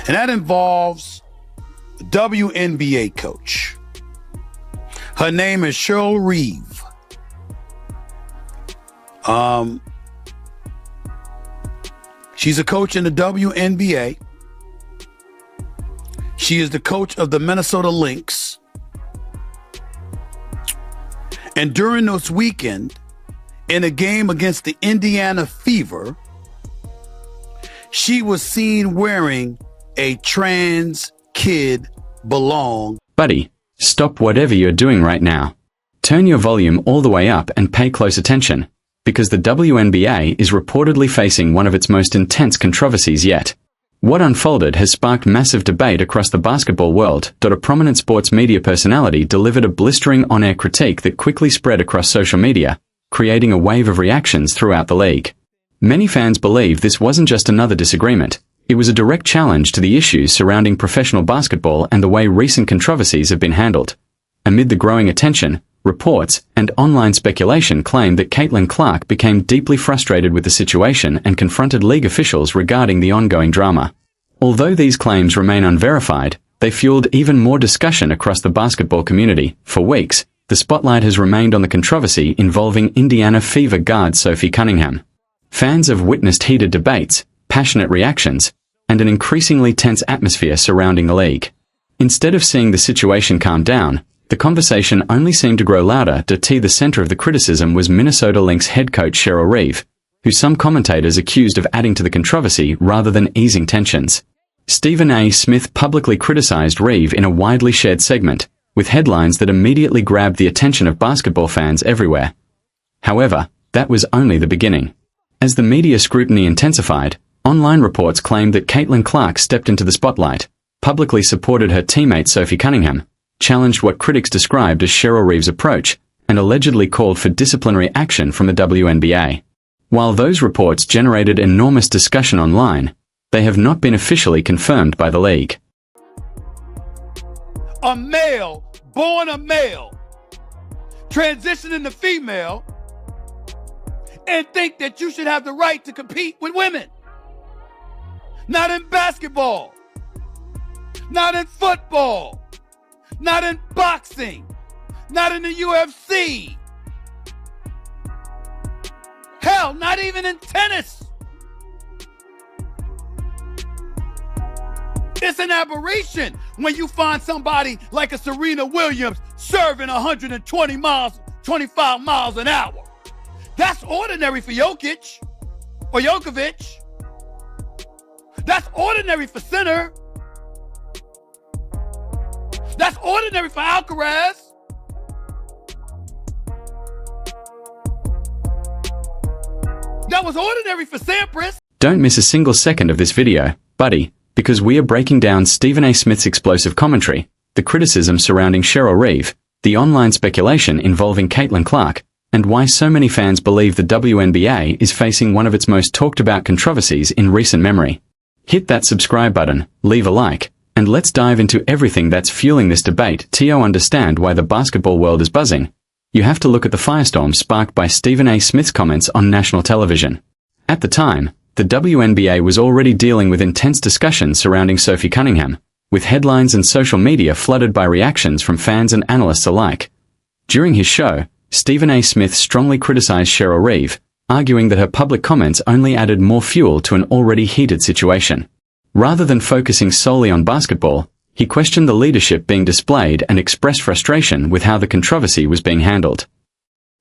And that involves a WNBA coach. Her name is Cheryl Reeve. She's a coach in the WNBA. She is the coach of the Minnesota Lynx. And during this weekend, in a game against the Indiana Fever, she was seen wearing a trans kid belong. Buddy, stop whatever you're doing right now. Turn your volume all the way up and pay close attention, because the WNBA is reportedly facing one of its most intense controversies yet. What unfolded has sparked massive debate across the basketball world. A prominent sports media personality delivered a blistering on-air critique that quickly spread across social media, creating a wave of reactions throughout the league. Many fans believe this wasn't just another disagreement. It was a direct challenge to the issues surrounding professional basketball and the way recent controversies have been handled. Amid the growing attention, reports and online speculation claim that Caitlin Clark became deeply frustrated with the situation and confronted league officials regarding the ongoing drama. Although these claims remain unverified, they fueled even more discussion across the basketball community. For weeks, the spotlight has remained on the controversy involving Indiana Fever guard Sophie Cunningham. Fans have witnessed heated debates, passionate reactions, and an increasingly tense atmosphere surrounding the league. Instead of seeing the situation calm down, the conversation only seemed to grow louder. The center of the criticism was Minnesota Lynx head coach Cheryl Reeve, who some commentators accused of adding to the controversy rather than easing tensions. Stephen A. Smith publicly criticized Reeve in a widely shared segment, with headlines that immediately grabbed the attention of basketball fans everywhere. However, that was only the beginning. As the media scrutiny intensified, online reports claimed that Caitlin Clark stepped into the spotlight, publicly supported her teammate Sophie Cunningham, challenged what critics described as Cheryl Reeve's approach, and allegedly called for disciplinary action from the WNBA. While those reports generated enormous discussion online, they have not been officially confirmed by the league. A male, born a male, transitioning to female, and think that you should have the right to compete with women. Not in basketball, not in football, not in boxing, not in the UFC. Hell, not even in tennis. It's an aberration when you find somebody like a Serena Williams serving 120 miles, 25 miles an hour. That's ordinary for Jokic or Djokovic. That's ordinary for Sinner. That's ordinary for Alcaraz. That was ordinary for Sampras. Don't miss a single second of this video, buddy, because we are breaking down Stephen A. Smith's explosive commentary, the criticism surrounding Cheryl Reeve, the online speculation involving Caitlin Clark, and why so many fans believe the WNBA is facing one of its most talked about controversies in recent memory. Hit that subscribe button, leave a like, and let's dive into everything that's fueling this debate. To understand why the basketball world is buzzing, you have to look at the firestorm sparked by Stephen A. Smith's comments on national television. At the time, the WNBA was already dealing with intense discussions surrounding Sophie Cunningham, with headlines and social media flooded by reactions from fans and analysts alike. During his show, Stephen A. Smith strongly criticized Cheryl Reeve, arguing that her public comments only added more fuel to an already heated situation. Rather than focusing solely on basketball, he questioned the leadership being displayed and expressed frustration with how the controversy was being handled.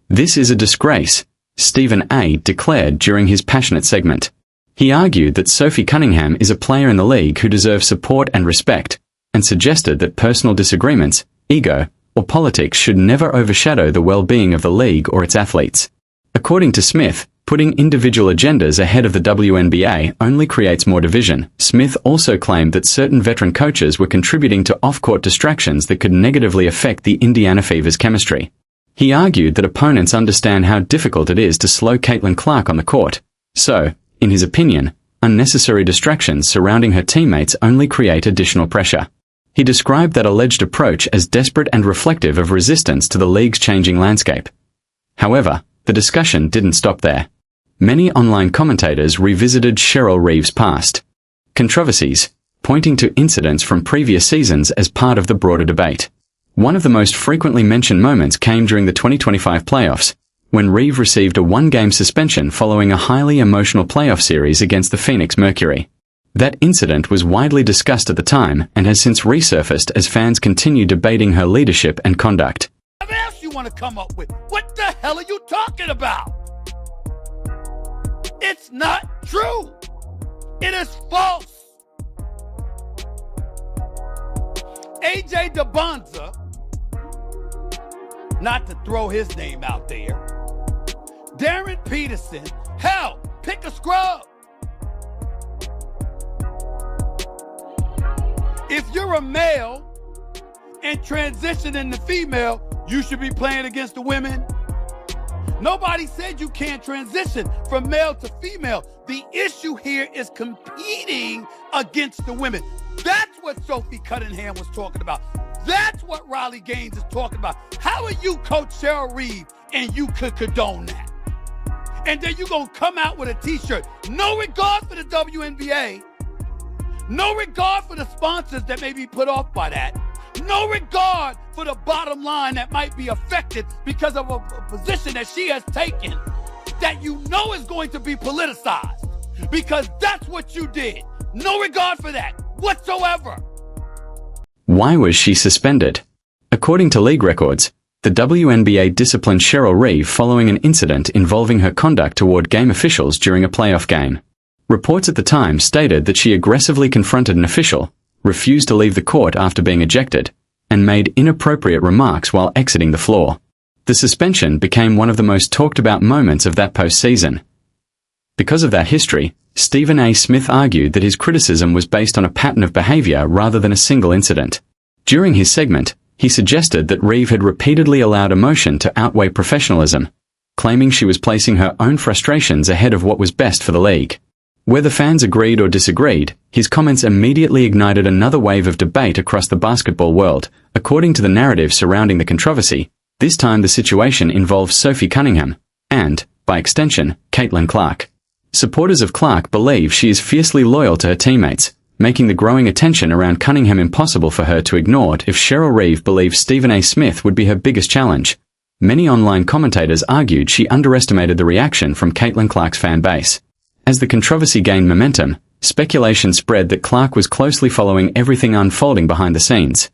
"This is a disgrace," Stephen A. declared during his passionate segment. He argued that Sophie Cunningham is a player in the league who deserves support and respect, and suggested that personal disagreements, ego, or politics should never overshadow the well-being of the league or its athletes. According to Smith, putting individual agendas ahead of the WNBA only creates more division. Smith also claimed that certain veteran coaches were contributing to off-court distractions that could negatively affect the Indiana Fever's chemistry. He argued that opponents understand how difficult it is to slow Caitlin Clark on the court, so, in his opinion, unnecessary distractions surrounding her teammates only create additional pressure. He described that alleged approach as desperate and reflective of resistance to the league's changing landscape. However, the discussion didn't stop there. Many online commentators revisited Cheryl Reeve's past controversies, pointing to incidents from previous seasons as part of the broader debate. One of the most frequently mentioned moments came during the 2025 playoffs, when Reeve received a one-game suspension following a highly emotional playoff series against the Phoenix Mercury. That incident was widely discussed at the time and has since resurfaced as fans continue debating her leadership and conduct. What else you want to come up with? What the hell are you talking about? It's not true. It is false. AJ DeBonza, not to throw his name out there, Darren Peterson, hell, pick a scrub. If you're a male and transition into female, you should be playing against the women. Nobody said you can't transition from male to female. The issue here is competing against the women. That's what Sophie Cunningham was talking about. That's what Riley Gaines is talking about. How are you, Coach Cheryl Reeve, and you could condone that? And then you're going to come out with a t-shirt. No regard for the WNBA. No regard for the sponsors that may be put off by that. No regard for the bottom line that might be affected because of a position that she has taken that you know is going to be politicized. Because that's what you did. No regard for that whatsoever. Why was she suspended? According to league records, the WNBA disciplined Cheryl Reeve following an incident involving her conduct toward game officials during a playoff game. Reports at the time stated that she aggressively confronted an official, refused to leave the court after being ejected, and made inappropriate remarks while exiting the floor. The suspension became one of the most talked about moments of that postseason. Because of that history, Stephen A. Smith argued that his criticism was based on a pattern of behavior rather than a single incident. During his segment, he suggested that Reeve had repeatedly allowed emotion to outweigh professionalism, claiming she was placing her own frustrations ahead of what was best for the league. Whether fans agreed or disagreed, his comments immediately ignited another wave of debate across the basketball world. According to the narrative surrounding the controversy, this time the situation involves Sophie Cunningham and, by extension, Caitlin Clark. Supporters of Clark believe she is fiercely loyal to her teammates, making the growing attention around Cunningham impossible for her to ignore if Cheryl Reeve believes Stephen A. Smith would be her biggest challenge. Many online commentators argued she underestimated the reaction from Caitlin Clark's fan base. As the controversy gained momentum, speculation spread that Clark was closely following everything unfolding behind the scenes.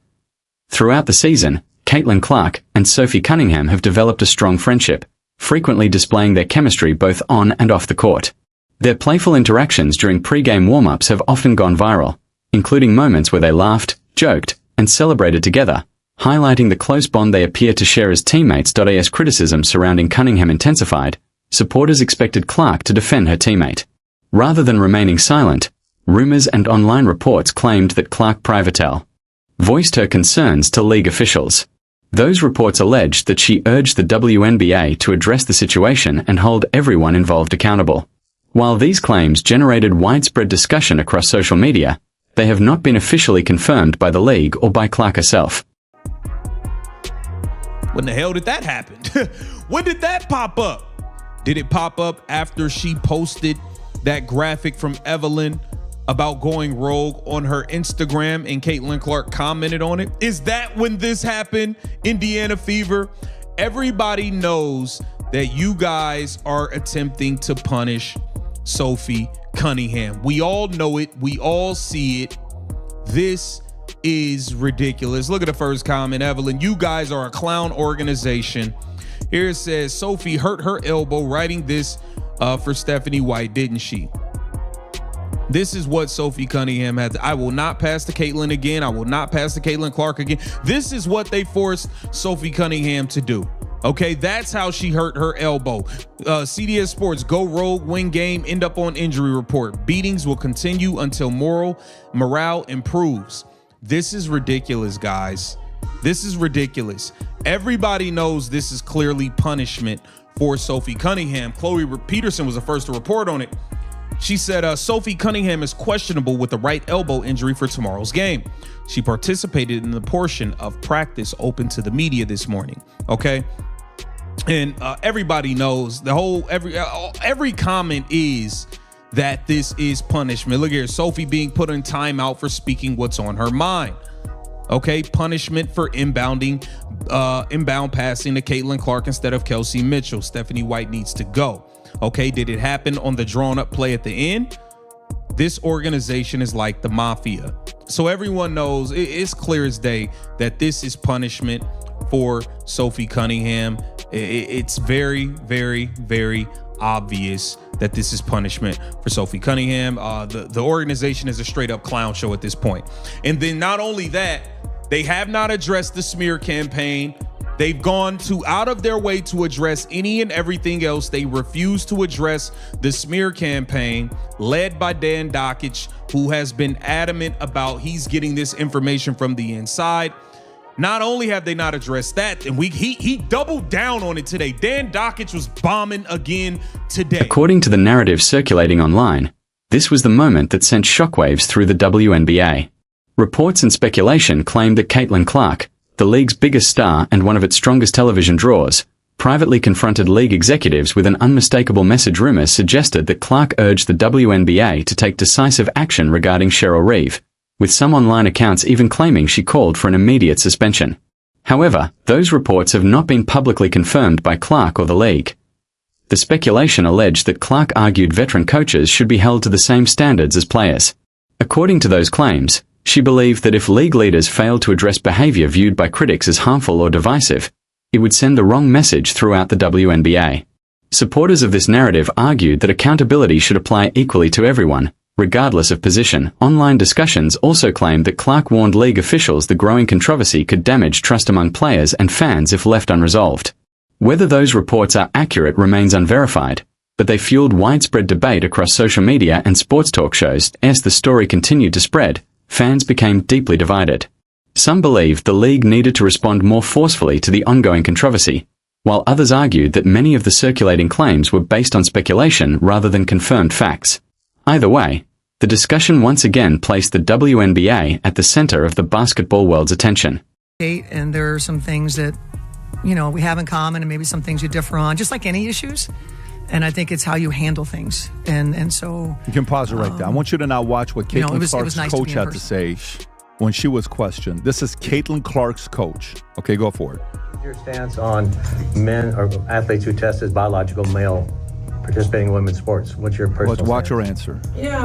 Throughout the season, Caitlin Clark and Sophie Cunningham have developed a strong friendship, frequently displaying their chemistry both on and off the court. Their playful interactions during pre-game warm-ups have often gone viral, including moments where they laughed, joked, and celebrated together, highlighting the close bond they appear to share as teammates. As criticism surrounding Cunningham intensified, supporters expected Clark to defend her teammate. Rather than remaining silent, rumors and online reports claimed that Clark Privatel voiced her concerns to league officials. Those reports alleged that she urged the WNBA to address the situation and hold everyone involved accountable. While these claims generated widespread discussion across social media, they have not been officially confirmed by the league or by Clark herself. When the hell did that happen? When did that pop up? Did it pop up after she posted that graphic from Evelyn about going rogue on her Instagram and Caitlin Clark commented on it? Is that when this happened? Indiana Fever? Everybody knows that you guys are attempting to punish Sophie Cunningham. We all know it. We all see it. This is ridiculous. Look at the first comment, Evelyn. You guys are a clown organization. Here it says, Sophie hurt her elbow writing this for Stephanie White, didn't she? This is what Sophie Cunningham had. I will not pass to Caitlin again. I will not pass to Caitlin Clark again. This is what they forced Sophie Cunningham to do. Okay, that's how she hurt her elbow. CDS Sports, go rogue, win game, end up on injury report. Beatings will continue until morale improves. This is ridiculous, guys. This is ridiculous. Everybody knows this is clearly punishment for Sophie Cunningham. Chloe Peterson was the first to report on it. She said, Sophie Cunningham is questionable with a right elbow injury for tomorrow's game. She participated in the portion of practice open to the media this morning. Okay. And everybody knows the whole, every comment is that this is punishment. Look here, Sophie being put in timeout for speaking what's on her mind. Okay, punishment for inbound passing to Caitlin Clark instead of Kelsey Mitchell. Stephanie White needs to go. Okay, did it happen on the drawn up play at the end? This organization is like the mafia. So everyone knows, it's clear as day that this is punishment for Sophie Cunningham. It's very, very, very obvious that this is punishment for Sophie Cunningham. The organization is a straight up clown show at this point. And then not only that, they have not addressed the smear campaign. They've gone out of their way to address any and everything else. They refuse to address the smear campaign led by Dan Dakich, who has been adamant about he's getting this information from the inside. Not only have they not addressed that, and he doubled down on it today. Dan Dakich was bombing again today. According to the narrative circulating online, this was the moment that sent shockwaves through the WNBA. Reports and speculation claimed that Caitlin Clark, the league's biggest star and one of its strongest television draws, privately confronted league executives with an unmistakable message. Rumors suggested that Clark urged the WNBA to take decisive action regarding Cheryl Reeve, with some online accounts even claiming she called for an immediate suspension. However, those reports have not been publicly confirmed by Clark or the league. The speculation alleged that Clark argued veteran coaches should be held to the same standards as players. According to those claims, she believed that if league leaders failed to address behavior viewed by critics as harmful or divisive, it would send the wrong message throughout the WNBA. Supporters of this narrative argued that accountability should apply equally to everyone, regardless of position. Online discussions also claimed that Clark warned league officials the growing controversy could damage trust among players and fans if left unresolved. Whether those reports are accurate remains unverified, but they fueled widespread debate across social media and sports talk shows. As the story continued to spread, fans became deeply divided. Some believed the league needed to respond more forcefully to the ongoing controversy, while others argued that many of the circulating claims were based on speculation rather than confirmed facts. Either way, the discussion once again placed the WNBA at the center of the basketball world's attention. And there are some things that, we have in common and maybe some things you differ on, just like any issues. And I think it's how you handle things. And so... You can pause it right there. I want you to now watch what Caitlin Clark's nice coach had to say when she was questioned. This is Caitlin Clark's coach. Okay, go for it. Your stance on men or athletes who test as biological male participating in women's sports. What's your personal Watch stance? your answer. Yeah,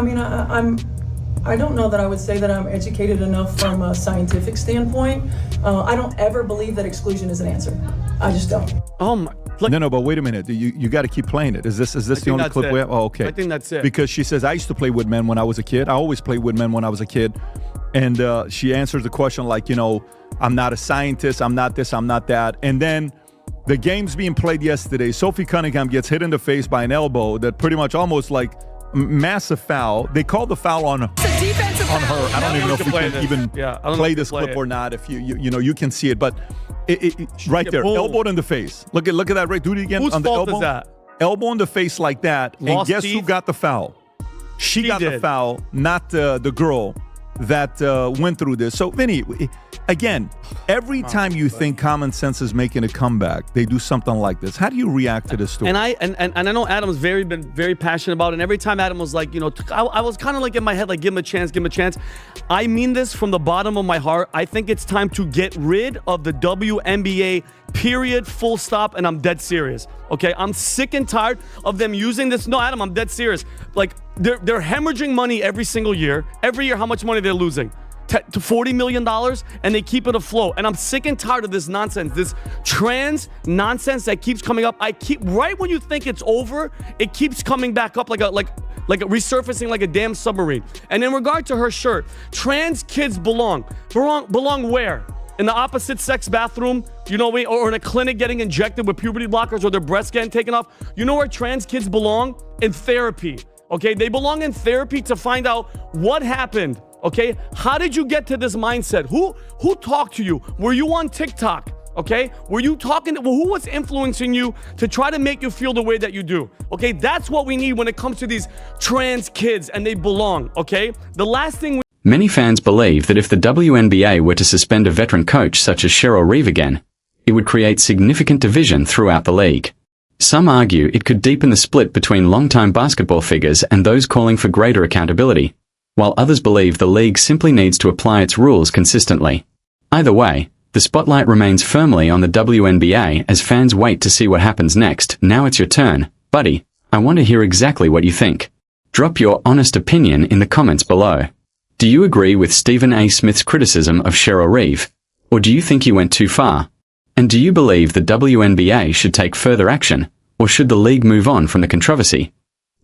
I don't know that I would say that I'm educated enough from a scientific standpoint. I don't ever believe that exclusion is an answer. I just don't. Oh my. No, but wait a minute. You got to keep playing it. Is this the only clip we have? Oh, okay. I think that's it. Because she says, I used to play with men when I was a kid. I always played with men when I was a kid. And she answers the question like, I'm not a scientist. I'm not this. I'm not that. And then the game's being played yesterday. Sophie Cunningham gets hit in the face by an elbow that pretty much almost like massive foul. They called the foul on her. I don't even know if we can even play this clip or not. If you can see it, but right there, elbowed in the face. Look at that. Right, do it again. Whose on the fault elbow. is that? Elbow in the face like that, and guess who got the foul? She got the foul, not the girl that went through this. So, Vinny, again, every time you think common sense is making a comeback, they do something like this. How do you react to this story? And I know Adam's been very passionate about it. And every time Adam was like, I was kind of like in my head, like, give him a chance. I mean this from the bottom of my heart. I think it's time to get rid of the WNBA, period, full stop, and I'm dead serious. Okay, I'm sick and tired of them using this. No, Adam, I'm dead serious. Like, they're hemorrhaging money every single year. Every year, how much money they're losing? To $40 million, and they keep it afloat. And I'm sick and tired of this nonsense, this trans nonsense that keeps coming up. Right when you think it's over, it keeps coming back up like a resurfacing like a damn submarine. And in regard to her shirt, trans kids belong where? In the opposite sex bathroom, or in a clinic getting injected with puberty blockers or their breasts getting taken off. You know where trans kids belong? In therapy. Okay, they belong in therapy to find out what happened. Okay, how did you get to this mindset? Who talked to you? Were you on TikTok? Okay, were you talking? Who was influencing you to try to make you feel the way that you do? Okay, that's what we need when it comes to these trans kids, and they belong. Okay, the last thing. Many fans believe that if the WNBA were to suspend a veteran coach such as Cheryl Reeve again, it would create significant division throughout the league. Some argue it could deepen the split between longtime basketball figures and those calling for greater accountability, while others believe the league simply needs to apply its rules consistently. Either way, the spotlight remains firmly on the WNBA as fans wait to see what happens next. Now it's your turn, buddy. I want to hear exactly what you think. Drop your honest opinion in the comments below. Do you agree with Stephen A. Smith's criticism of Cheryl Reeve? Or do you think he went too far? And do you believe the WNBA should take further action, or should the league move on from the controversy?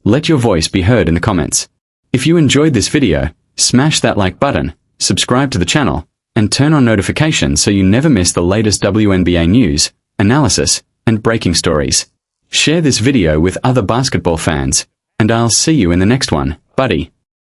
Let your voice be heard in the comments. If you enjoyed this video, smash that like button, subscribe to the channel, and turn on notifications so you never miss the latest WNBA news, analysis, and breaking stories. Share this video with other basketball fans, and I'll see you in the next one, buddy.